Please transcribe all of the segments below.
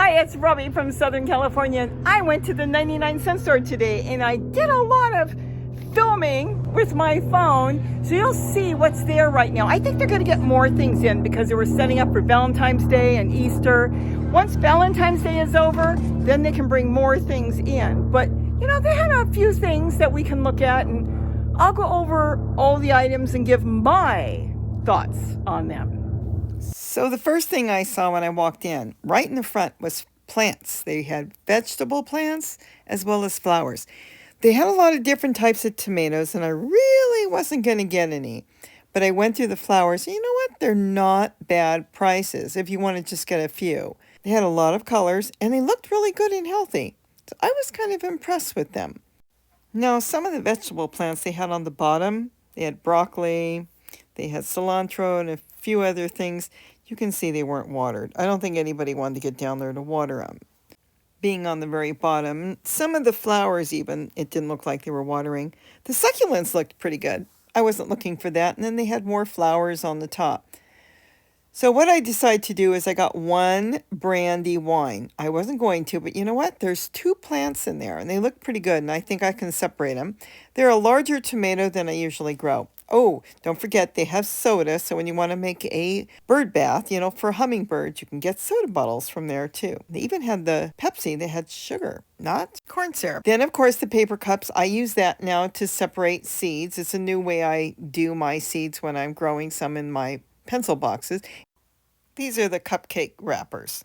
Hi, it's Robbie from Southern California. And I went to the 99-cent store today and I did a lot of filming with my phone. So you'll see what's there right now. I think they're going to get more things in because they were setting up for Valentine's Day and Easter. Once Valentine's Day is over, then they can bring more things in. But, they had a few things that we can look at, and I'll go over all the items and give my thoughts on them. So the first thing I saw when I walked in, right in the front, was plants. They had vegetable plants as well as flowers. They had a lot of different types of tomatoes, and I really wasn't going to get any. But I went through the flowers. You know what? They're not bad prices if you want to just get a few. They had a lot of colors, and they looked really good and healthy. So I was kind of impressed with them. Now, some of the vegetable plants they had on the bottom, they had broccoli, they had cilantro, and a few other things. You can see they weren't watered. I don't think anybody wanted to get down there to water them. Being on the very bottom, some of the flowers even, it didn't look like they were watering. The succulents looked pretty good. I wasn't looking for that. And then they had more flowers on the top. So what I decided to do is I got one brandy wine. I wasn't going to, but you know what? There's two plants in there, and they look pretty good, and I think I can separate them. They're a larger tomato than I usually grow. Oh, don't forget, they have soda, so when you want to make a bird bath, for hummingbirds, you can get soda bottles from there, too. They even had the Pepsi. They had sugar, not corn syrup. Then, of course, the paper cups. I use that now to separate seeds. It's a new way I do my seeds when I'm growing some in my pencil boxes. These are the cupcake wrappers.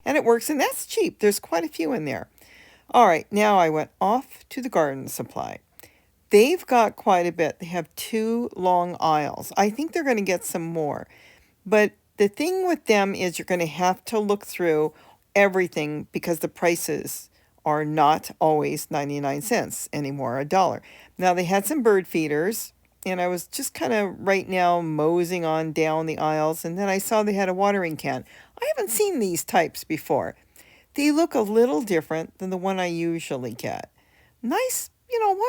And it works, and that's cheap. There's quite a few in there. All right, now I went off to the garden supply. They've got quite a bit. They have 2 long aisles. I think they're going to get some more. But the thing with them is you're going to have to look through everything because the prices are not always 99 cents anymore, $1. Now, they had some bird feeders. And I was just kind of right now moseying on down the aisles. And then I saw they had a watering can. I haven't seen these types before. They look a little different than the one I usually get. Nice,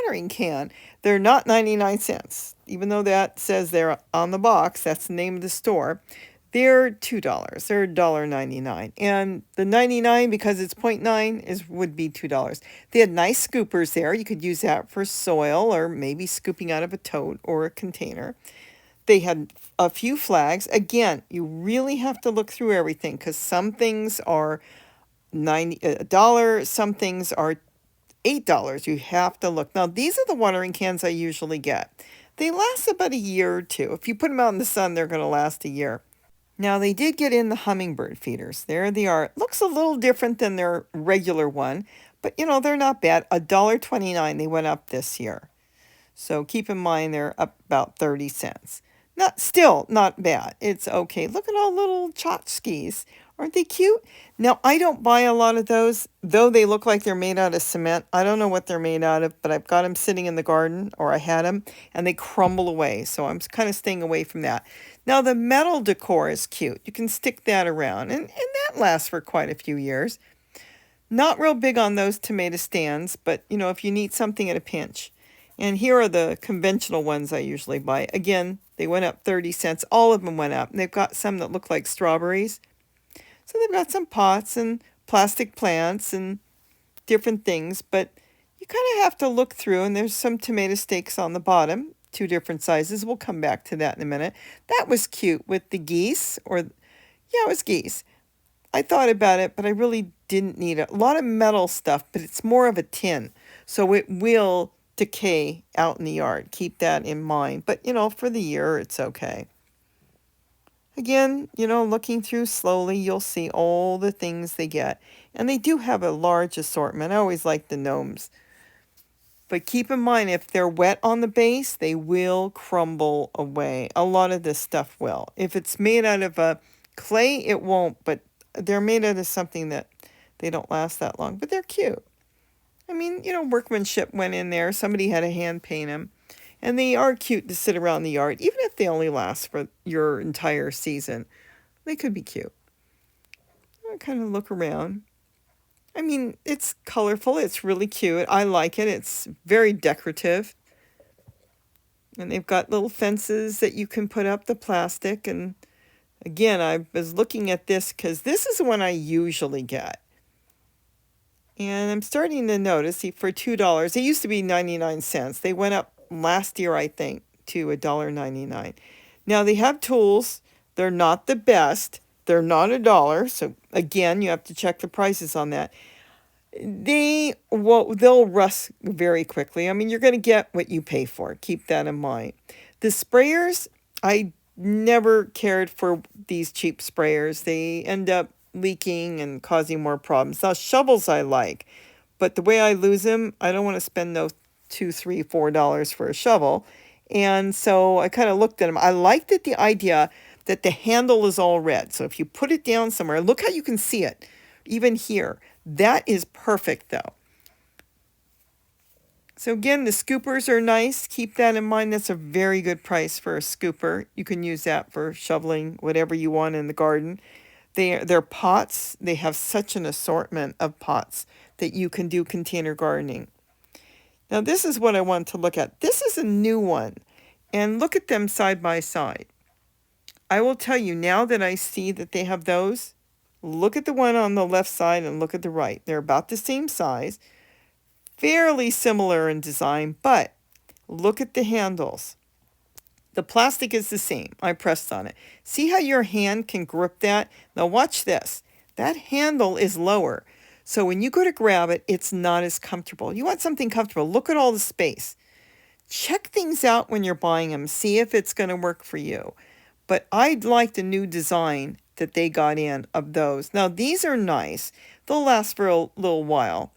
watering can. They're not 99 cents. Even though that says they're on the box, that's the name of the store. They're $2. They're $1.99. And the 99, because it's 0.9, would be $2. They had nice scoopers there. You could use that for soil or maybe scooping out of a tote or a container. They had a few flags. Again, you really have to look through everything because some things are $1, some things are $8. You have to look. Now, these are the watering cans I usually get. They last about a year or two. If you put them out in the sun, they're going to last a year. Now, they did get in the hummingbird feeders. There they are. It looks a little different than their regular one, but, they're not bad. $1.29 they went up this year. So keep in mind they're up about 30 cents. Still not bad. It's okay. Look at all little tchotchkes. Aren't they cute? Now, I don't buy a lot of those, though they look like they're made out of cement. I don't know what they're made out of, but I've got them sitting in the garden, or I had them, and they crumble away. So I'm kind of staying away from that. Now, the metal decor is cute. You can stick that around, and that lasts for quite a few years. Not real big on those tomato stands, but, if you need something at a pinch. And here are the conventional ones I usually buy. Again, they went up 30 cents. All of them went up. And they've got some that look like strawberries. So they've got some pots and plastic plants and different things. But you kind of have to look through. And there's some tomato stakes on the bottom. 2 different sizes. We'll come back to that in a minute. That was cute with the geese. It was geese. I thought about it, but I really didn't need it. A lot of metal stuff, but it's more of a tin. So it will decay out in the yard. Keep that in mind. But, for the year, it's okay. Again, looking through slowly, you'll see all the things they get. And they do have a large assortment. I always like the gnomes. But keep in mind, if they're wet on the base, they will crumble away. A lot of this stuff will. If it's made out of a clay, it won't. But they're made out of something that they don't last that long. But they're cute. I mean, workmanship went in there. Somebody had a hand paint them. And they are cute to sit around the yard. Even if they only last for your entire season, they could be cute. I kind of look around. I mean, it's colorful. It's really cute. I like it. It's very decorative. And they've got little fences that you can put up, the plastic. And Again, I was looking at this because this is the one I usually get. And I'm starting to notice, see, for $2, it used to be 99 cents. They went up last year, I think, to $1.99. Now, they have tools. They're not the best. They're not $1. So, again, you have to check the prices on that. They'll rust very quickly. I mean, you're going to get what you pay for. Keep that in mind. The sprayers, I never cared for these cheap sprayers. They end up leaking and causing more problems. Now, shovels I like, but the way I lose them, I don't want to spend no $2, $3, $4 for a shovel. And so I kind of looked at them. I liked the idea that the handle is all red. So if you put it down somewhere, look how you can see it, even here. That is perfect, though. So again, the scoopers are nice. Keep that in mind. That's a very good price for a scooper. You can use that for shoveling whatever you want in the garden. They're pots. They have such an assortment of pots that you can do container gardening. Now, this is what I want to look at. This is a new one. And look at them side by side. I will tell you, now that I see that they have those, look at the one on the left side and look at the right. They're about the same size, fairly similar in design, but look at the handles. The plastic is the same. I pressed on it. See how your hand can grip that? Now watch this. That handle is lower. So when you go to grab it, it's not as comfortable. You want something comfortable. Look at all the space. Check things out when you're buying them. See if it's going to work for you. But I like the new design that they got in of those. Now these are nice. They'll last for a little while.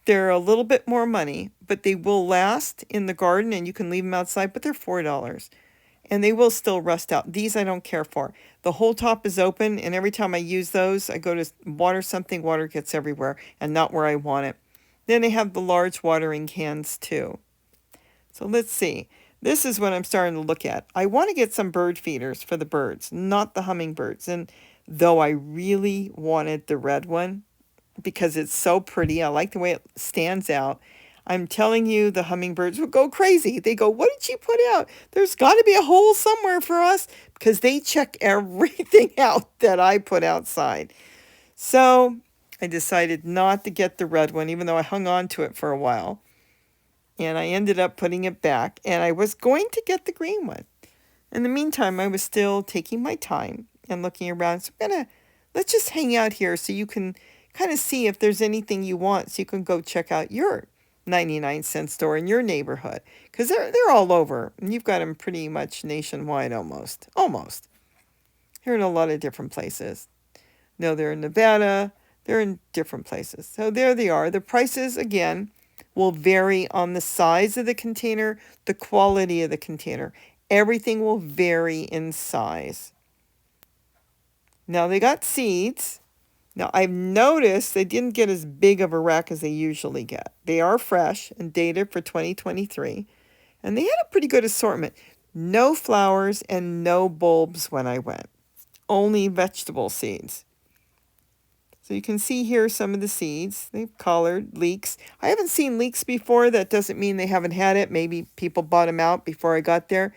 They're a little bit more money, but they will last in the garden and you can leave them outside, but they're $4. And they will still rust out. These I don't care for. The whole top is open, and every time I use those, I go to water something, water gets everywhere and not where I want it. Then they have the large watering cans too. So let's see. This is what I'm starting to look at. I want to get some bird feeders for the birds, not the hummingbirds. And though I really wanted the red one, because it's so pretty. I like the way it stands out. I'm telling you, the hummingbirds will go crazy. They go, what did she put out? There's got to be a hole somewhere for us, because they check everything out that I put outside. So I decided not to get the red one, even though I hung on to it for a while. And I ended up putting it back, and I was going to get the green one. In the meantime, I was still taking my time and looking around. So let's just hang out here so you can kind of see if there's anything you want, so you can go check out your 99-cent store in your neighborhood, because they're all over, and you've got them pretty much nationwide almost. They're in a lot of different places. No, they're in Nevada. They're in different places. So there they are. The prices, again, will vary on the size of the container, the quality of the container. Everything will vary in size. Now, they got seeds. Now, I've noticed they didn't get as big of a rack as they usually get. They are fresh and dated for 2023. And they had a pretty good assortment. No flowers and no bulbs when I went. Only vegetable seeds. So you can see here some of the seeds. They've colored leeks. I haven't seen leeks before. That doesn't mean they haven't had it. Maybe people bought them out before I got there.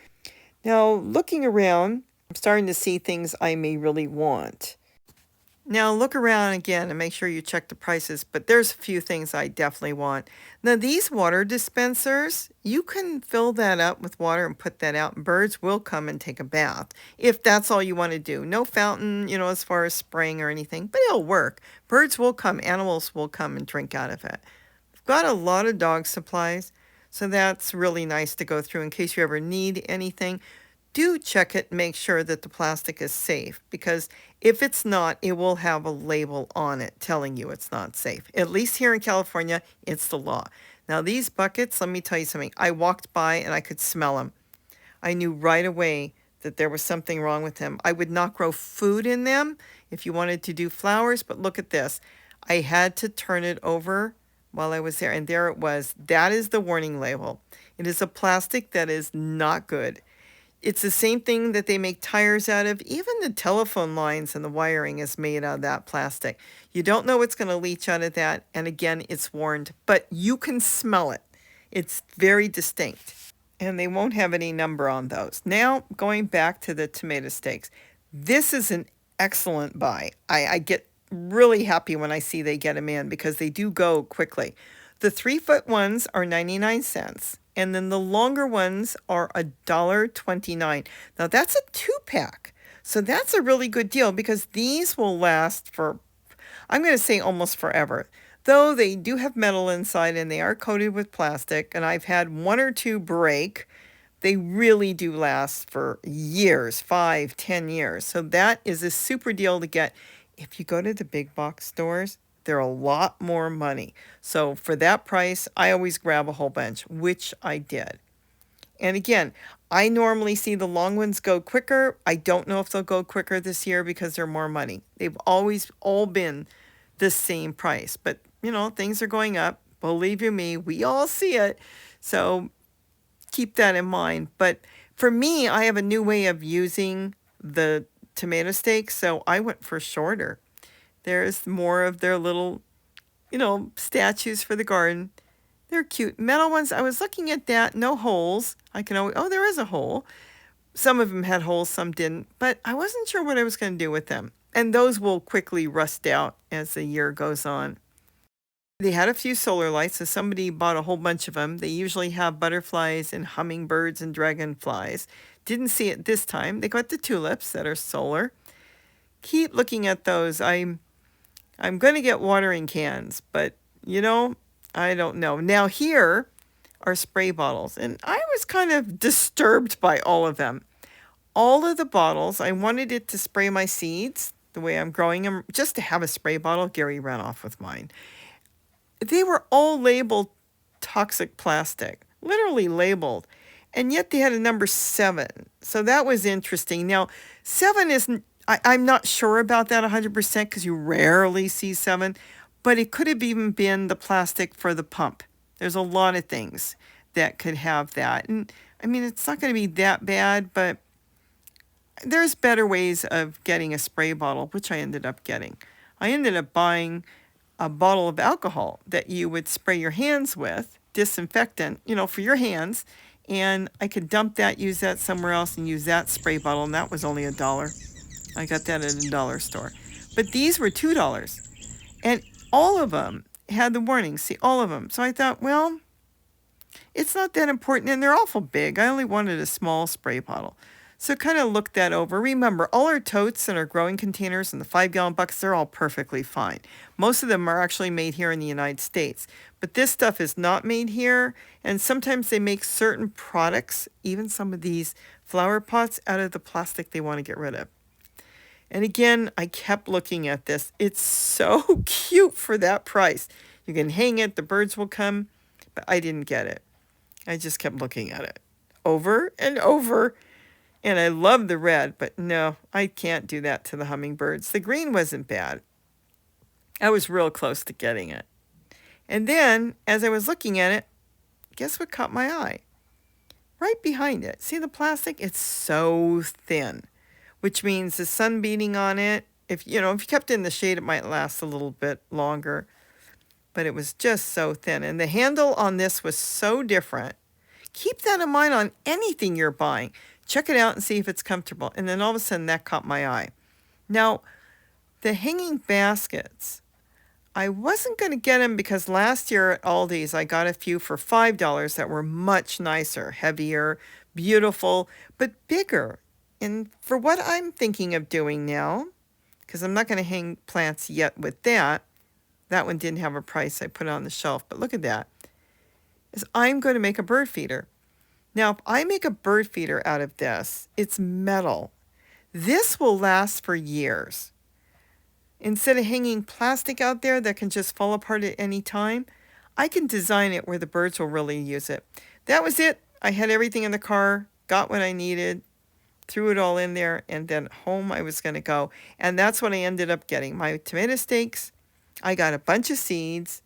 Now, looking around, I'm starting to see things I may really want. Now look around again and make sure you check the prices, but there's a few things I definitely want. Now these water dispensers, you can fill that up with water and put that out, and birds will come and take a bath if that's all you want to do. No fountain, as far as spraying or anything, but it'll work. Birds will come, animals will come and drink out of it. I've got a lot of dog supplies, so that's really nice to go through in case you ever need anything. Do check it and make sure that the plastic is safe, because if it's not, it will have a label on it telling you it's not safe. At least here in California, it's the law. Now these buckets, let me tell you something. I walked by and I could smell them. I knew right away that there was something wrong with them. I would not grow food in them if you wanted to do flowers, but look at this. I had to turn it over while I was there, and there it was. That is the warning label. It is a plastic that is not good. It's the same thing that they make tires out of. Even the telephone lines and the wiring is made out of that plastic. You don't know what's going to leach out of that. And again, it's warned, but you can smell it. It's very distinct. And they won't have any number on those. Now, going back to the tomato stakes. This is an excellent buy. I get really happy when I see they get them in because they do go quickly. The 3-foot ones are 99 cents, and then the longer ones are $1.29. Now that's a 2-pack. So that's a really good deal because these will last for, I'm going to say, almost forever. Though they do have metal inside and they are coated with plastic, and I've had one or two break. They really do last for years, 5, 10 years. So that is a super deal to get. If you go to the big box stores, they're a lot more money. So for that price, I always grab a whole bunch, which I did. And again, I normally see the long ones go quicker. I don't know if they'll go quicker this year because they're more money. They've always all been the same price. But, things are going up. Believe you me, we all see it. So keep that in mind. But for me, I have a new way of using the tomato steak, so I went for shorter. There's more of their little, statues for the garden. They're cute. Metal ones, I was looking at that, no holes. I can always, oh, there is a hole. Some of them had holes, some didn't, but I wasn't sure what I was going to do with them. And those will quickly rust out as the year goes on. They had a few solar lights, so somebody bought a whole bunch of them. They usually have butterflies and hummingbirds and dragonflies. Didn't see it this time. They got the tulips that are solar. Keep looking at those. I'm going to get watering cans, but I don't know. Now here are spray bottles, and I was kind of disturbed by all of them. All of the bottles, I wanted it to spray my seeds the way I'm growing them, just to have a spray bottle. Gary ran off with mine. They were all labeled toxic plastic, literally labeled, and yet they had a number 7. So that was interesting. Now, 7 isn't, I'm not sure about that 100% because you rarely see 7, but it could have even been the plastic for the pump. There's a lot of things that could have that. And I mean, it's not going to be that bad, but there's better ways of getting a spray bottle, which I ended up getting. I ended up buying a bottle of alcohol that you would spray your hands with, disinfectant, for your hands. And I could dump that, use that somewhere else, and use that spray bottle. And that was only $1. I got that at a dollar store. But these were $2. And all of them had the warning. See, all of them. So I thought, well, it's not that important. And they're awful big. I only wanted a small spray bottle. So kind of look that over. Remember, all our totes and our growing containers and the 5-gallon buckets, they're all perfectly fine. Most of them are actually made here in the United States. But this stuff is not made here. And sometimes they make certain products, even some of these flower pots, out of the plastic they want to get rid of. And again, I kept looking at this. It's so cute for that price. You can hang it, the birds will come, but I didn't get it. I just kept looking at it over and over. And I love the red, but no, I can't do that to the hummingbirds. The green wasn't bad. I was real close to getting it. And then, as I was looking at it, guess what caught my eye? Right behind it. See the plastic? It's so thin, which means the sun beating on it, if you kept it in the shade, it might last a little bit longer. But it was just so thin. And the handle on this was so different. Keep that in mind on anything you're buying. Check it out and see if it's comfortable. And then all of a sudden that caught my eye. Now, the hanging baskets, I wasn't going to get them because last year at Aldi's I got a few for $5 that were much nicer, heavier, beautiful, but bigger. And for what I'm thinking of doing now, because I'm not going to hang plants yet with that one didn't have a price. I put it on the shelf, but look at that, is I'm going to make a bird feeder. Now, if I make a bird feeder out of this, it's metal. This will last for years. Instead of hanging plastic out there that can just fall apart at any time, I can design it where the birds will really use it. That was it. I had everything in the car, got what I needed, threw it all in there, and then home I was going to go. And that's what I ended up getting. My tomato steaks, I got a bunch of seeds.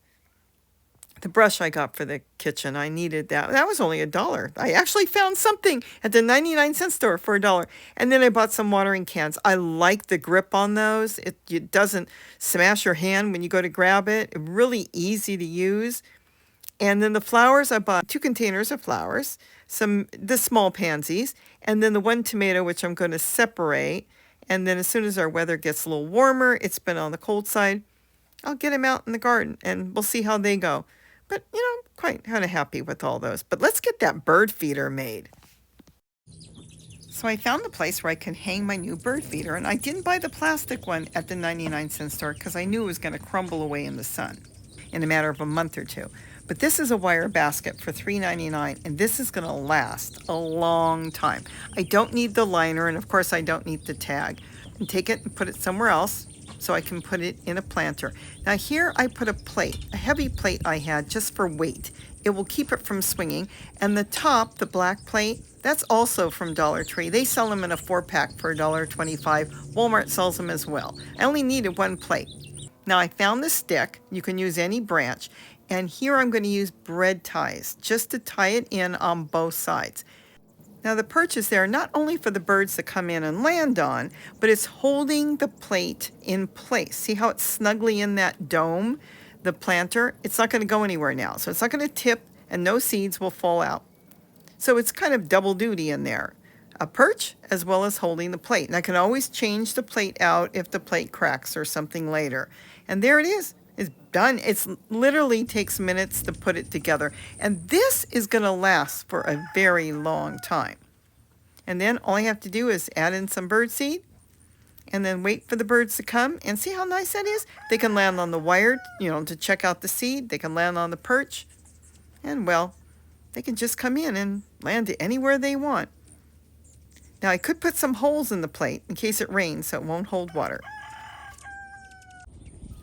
The brush I got for the kitchen, I needed that. That was only $1. I actually found something at the 99-cent store for $1. And then I bought some watering cans. I like the grip on those. It doesn't smash your hand when you go to grab it. Really easy to use. And then the flowers, I bought 2 containers of flowers, the small pansies, and then the 1 tomato, which I'm going to separate And then as soon as our weather gets a little warmer, it's been on the cold side, I'll get them out in the garden and we'll see how they go. But, I'm quite kind of happy with all those. But let's get that bird feeder made. So I found the place where I can hang my new bird feeder, and I didn't buy the plastic one at the 99-cent store because I knew it was going to crumble away in the sun in a matter of a month or two. But this is a wire basket for $3.99, and this is going to last a long time. I don't need the liner, and of course I don't need the tag. And take it and put it somewhere else so I can put it in a planter. Now here I put a plate, a heavy plate I had just for weight. It will keep it from swinging. And the top, the black plate, that's also from Dollar Tree. They sell them in a 4-pack for $1.25. Walmart sells them as well. I only needed one plate. Now I found the stick. You can use any branch. And here I'm going to use bread ties just to tie it in on both sides. Now the perch is there not only for the birds to come in and land on, but it's holding the plate in place. See how it's snugly in that dome, the planter? It's not going to go anywhere now. So it's not going to tip and no seeds will fall out. So it's kind of double duty in there. A perch as well as holding the plate. And I can always change the plate out if the plate cracks or something later. And there it is. It's done. It's literally takes minutes to put it together. And this is going to last for a very long time. And then all I have to do is add in some bird seed and then wait for the birds to come. And see how nice that is? They can land on the wire, to check out the seed. They can land on the perch. And well, they can just come in and land anywhere they want. Now I could put some holes in the plate in case it rains so it won't hold water.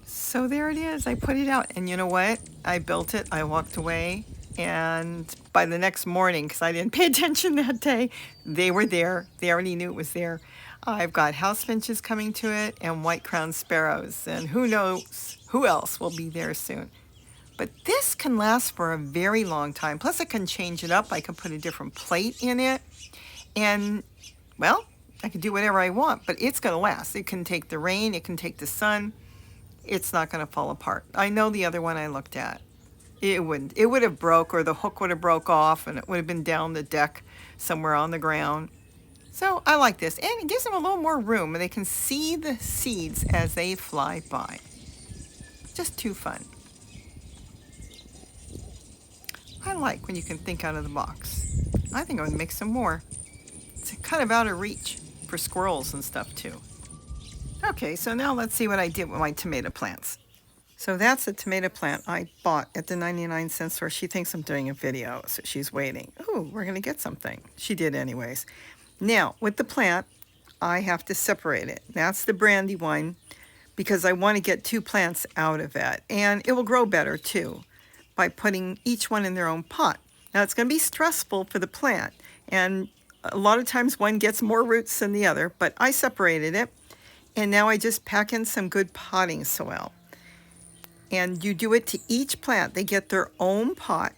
So there it is. I put it out. And you know what? I built it. I walked away. And by the next morning, because I didn't pay attention that day, they were there. They already knew it was there. I've got house finches coming to it and white-crowned sparrows. And who knows who else will be there soon. But this can last for a very long time. Plus I can change it up. I can put a different plate in it. And, well, I can do whatever I want. But it's going to last. It can take the rain. It can take the sun. It's not going to fall apart. I know the other one I looked at. It wouldn't. It would have broke, or the hook would have broke off and it would have been down the deck somewhere on the ground. So I like this. And it gives them a little more room and they can see the seeds as they fly by. Just too fun. I like when you can think out of the box. I think I'm going to make some more. It's kind of out of reach for squirrels and stuff too. Okay, so now let's see what I did with my tomato plants. So that's a tomato plant I bought at the 99-cent store. She thinks I'm doing a video, so she's waiting. Oh, we're going to get something. She did anyways. Now, with the plant, I have to separate it. That's the brandy one because I want to get 2 plants out of it. And it will grow better too by putting each one in their own pot. Now, it's going to be stressful for the plant. And a lot of times one gets more roots than the other, but I separated it. And now I just pack in some good potting soil. And you do it to each plant. They get their own pot.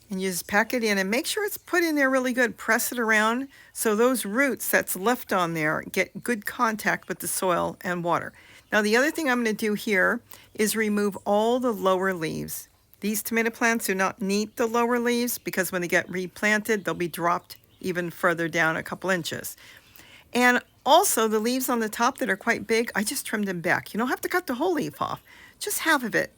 And you just pack it in and make sure it's put in there really good. Press it around so those roots that's left on there get good contact with the soil and water. Now the other thing I'm going to do here is remove all the lower leaves. These tomato plants do not need the lower leaves because when they get replanted, they'll be dropped even further down a couple inches. And also the leaves on the top that are quite big, I just trimmed them back. You don't have to cut the whole leaf off, just half of it.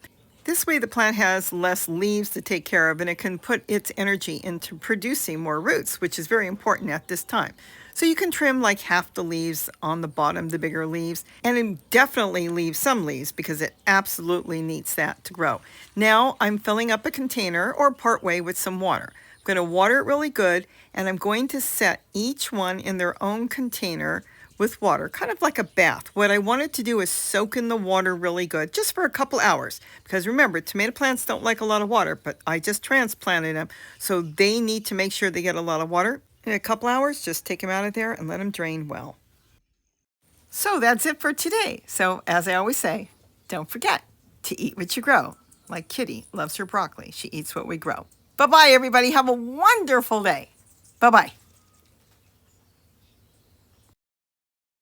This way the plant has less leaves to take care of and it can put its energy into producing more roots, which is very important at this time. So you can trim like half the leaves on the bottom, the bigger leaves, and then definitely leave some leaves because it absolutely needs that to grow. Now I'm filling up a container or partway with some water. I'm going to water it really good, and I'm going to set each one in their own container with water, kind of like a bath. What I wanted to do is soak in the water really good, just for a couple hours. Because remember, tomato plants don't like a lot of water, but I just transplanted them, so they need to make sure they get a lot of water. In a couple hours, just take them out of there and let them drain well. So that's it for today. So as I always say, don't forget to eat what you grow. Like Kitty loves her broccoli. She eats what we grow. Bye-bye, everybody. Have a wonderful day. Bye-bye.